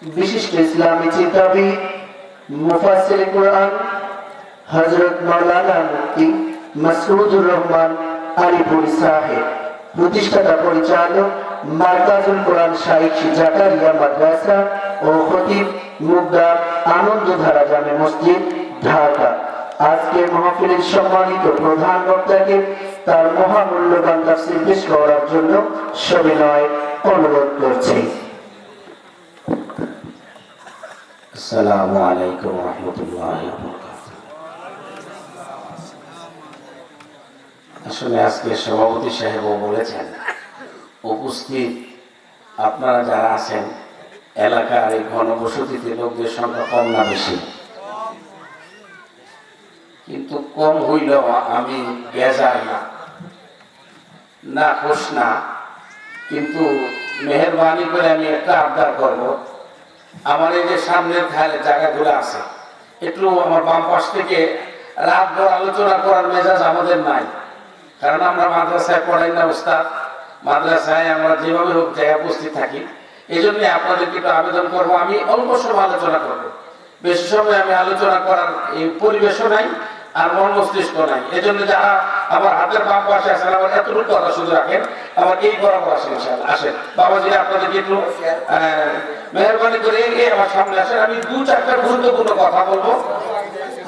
विशिष्ट इस्लामी चिंताविद मुफस्सिर कुरान हजरत मौलाना मुफ्ती मसऊदुर रहमान আলিপুর সাহেব, প্রতিষ্ঠাতা পরিচালক মারকাজুল কোরআন শাইখ জাকারিয়া মাদ্রাসা ও খতিব মুগদা আনন্দধারা জামে মসজিদ, ঢাকা। আজকে মাহফিলের সম্মানিত প্রধান বক্তাকে তার মহামূল্যবান তাফসীর পেশ করার জন্য সবিনয় অনুরোধ করছি। আসসালামু আলাইকুম ওয়া রাহমাতুল্লাহি ওয়া বারাকাতুহু। আসলে আজকে সভাপতি সাহেবও বলেছেন, উপস্থিত আপনারা যারা আছেন এলাকার এই ঘনবসতিতে লোকদের সংখ্যা কম না বেশি, কিন্তু কম হইলেও আমি বেজার না খুশ না। কিন্তু মেহেরবানি করে আমি একটা আবদার করব, আমার এই যে সামনের জায়গাগুলো আছে, একটু আমার বাম পাশ থেকে রাতভর আলোচনা করার মেজাজ আমাদের নাই। কারণ আমরা মাদ্রাসায় পড়াই না ওস্তাদ, মাদ্রাসায় আমরা যেভাবে হোক জায়গায় উপস্থিত থাকি। এই জন্য আপনাদেরকে একটু আবেদন করবো, আমি অল্প সময় আলোচনা করব, বেশি সময় আমি আলোচনা করার এই পরিবেশও নাই আর মন মস্তিষ্ক নাই। এই জন্য যারা আমার হাতের বাম পাশে আসেন, আমার এতটুকু কথা শুধু রাখেন, আমার এই বরাবর আসেন, আসেন বাবাজি, আপনাদেরকে একটু মেহরবানি করে আমার সামনে আসেন। আমি দু চারটা গুরুত্বপূর্ণ কথা বলবো,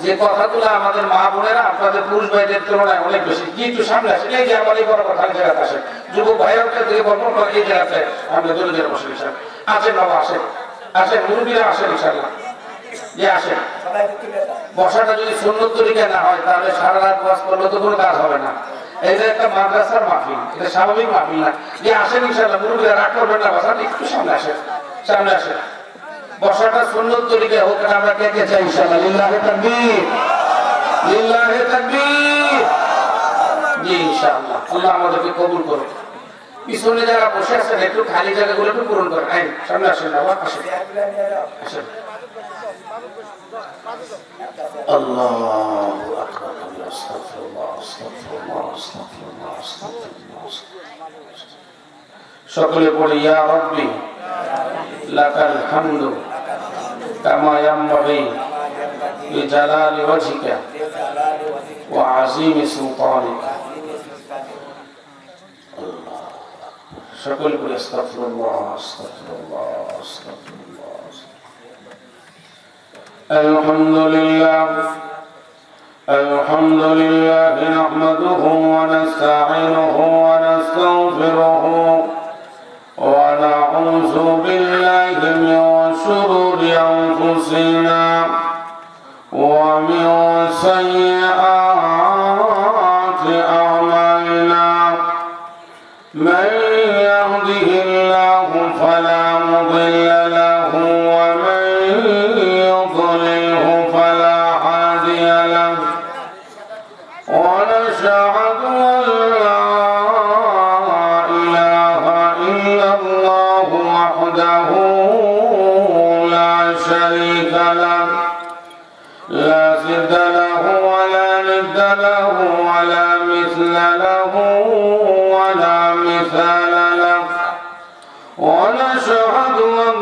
যে কথাগুলো আমাদের মা বোনেরা আপনাদের পুরুষ ভাইদের তুলনায় অনেক বেশি। কি একটু সামনে আসেন, এই যে আমার এই বরাবর খালি জায়গাতে আসেন, যুবক ভাইয়ের থেকে বলবো এই জায়গাতে আমরা দূরে দূরে বসে আসেন, বাবা আসেন, আসেন মুরব্বীরা আসেন, ইনশাআল্লাহ যে আসেন। বসাটা যদি সুন্নত তরিকা না হয় তাহলে সারা রাত ওয়াজ করলে তো কোনো কাজ হবে না। এই যে একটা মাদ্রাসার মাহফিল, এটা স্বাভাবিক মাহফিল না। যে আসেন ইনশাআল্লাহ, মুরব্বীরা রাগ করবেন না, বসান একটু সামনে আসেন, সামনে আসেন। বসাটা সুন্নত তরিকা হোক, আমরা কে কে চাই ইনশাআল্লাহ? লিল্লাহি তাকবীর, লিল্লাহি তাকবীর। জি ইনশাআল্লাহ, আল্লাহ আমাদেরকে কবুল করুন। পিছনে যারা বসে আছেন একটু খালি জায়গাগুলো একটু পূরণ করেন। আইন সামনে আসেন, বাবা আসেন, আসেন। আল্লাহু আকবার, আস্তাগফিরুল্লাহ, আস্তাগফিরুল্লাহ, আস্তাগফিরুল্লাহ, আস্তাগফিরুল্লাহ। সকলে পড়ে ইয়া রাব্বি লাকাল হামদু কামা ইয়ানবাগি লিজালালি ওয়াজহিকা ওয়া আযীমি সুলতানিকা। সকলে পড়ে আস্তাগফিরুল্লাহ, আস্তাগফিরুল্লাহ, আস্তাগফিরুল্লাহ। الحمد لله نحمده ونستعينه ونستغفره ونعوذ بالله من شرور أنفسنا ومن سيئات أعمالنا، من يهده الله فلا مضل له ومن يضلله فلا هادي له، ونشهد أن لا إله إلا الله وحده لا شريك له، لا ضد له ولا ند له ولا مثل له ولا مثال له، ونشهد أن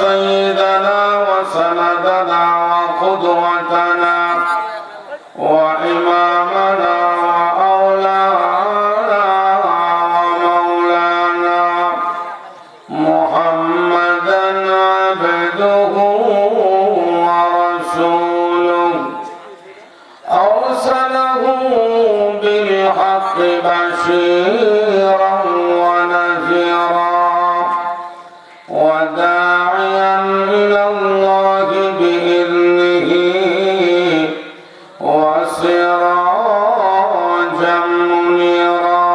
سيدنا وسندنا وقدوتنا وإمامنا وأولانا ومولانا محمدا عبده ورسوله، أرسله بالحق بشيرا ونذيرا وداعيا إلى الله بإذنه وسراجا منيرا.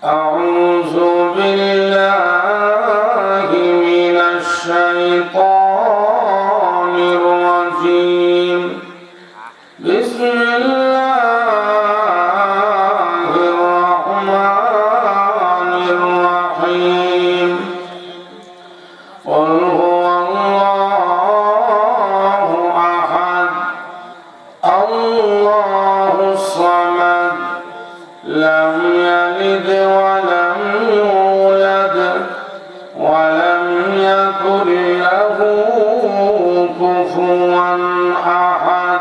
أعوذ بالله من الشيطان الرجيم. بسم الله الرحمن الرحيم. قل هو الله أحد الله الصمد لم يلد ولم يولد ولم يكن له كفوا أحد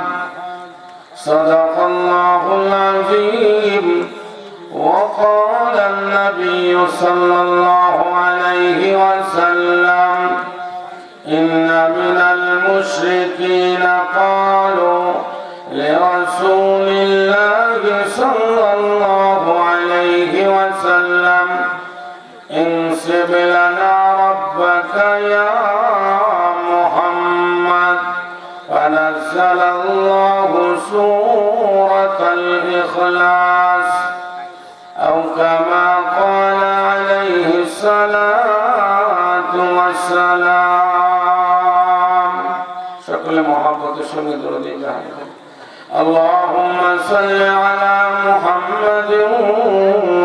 صدق الله العظيم وقال النبي صلى الله عليه وسلم إن من المشركين قالوا لرسول الله صلى الله عليه وسلم انصب لنا ربك يا محمد فنزل الله سورة الإخلاص أو كما قال عليه الصلاة والسلام شكل محبة سنة رضي اللهم صل على محمد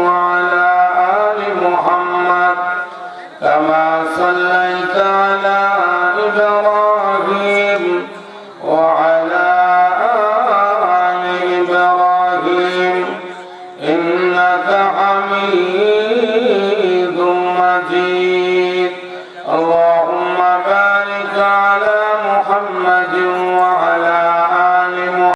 وعلى آل محمد كما صليت على إبراهيم وعلى آل إبراهيم إنك حميد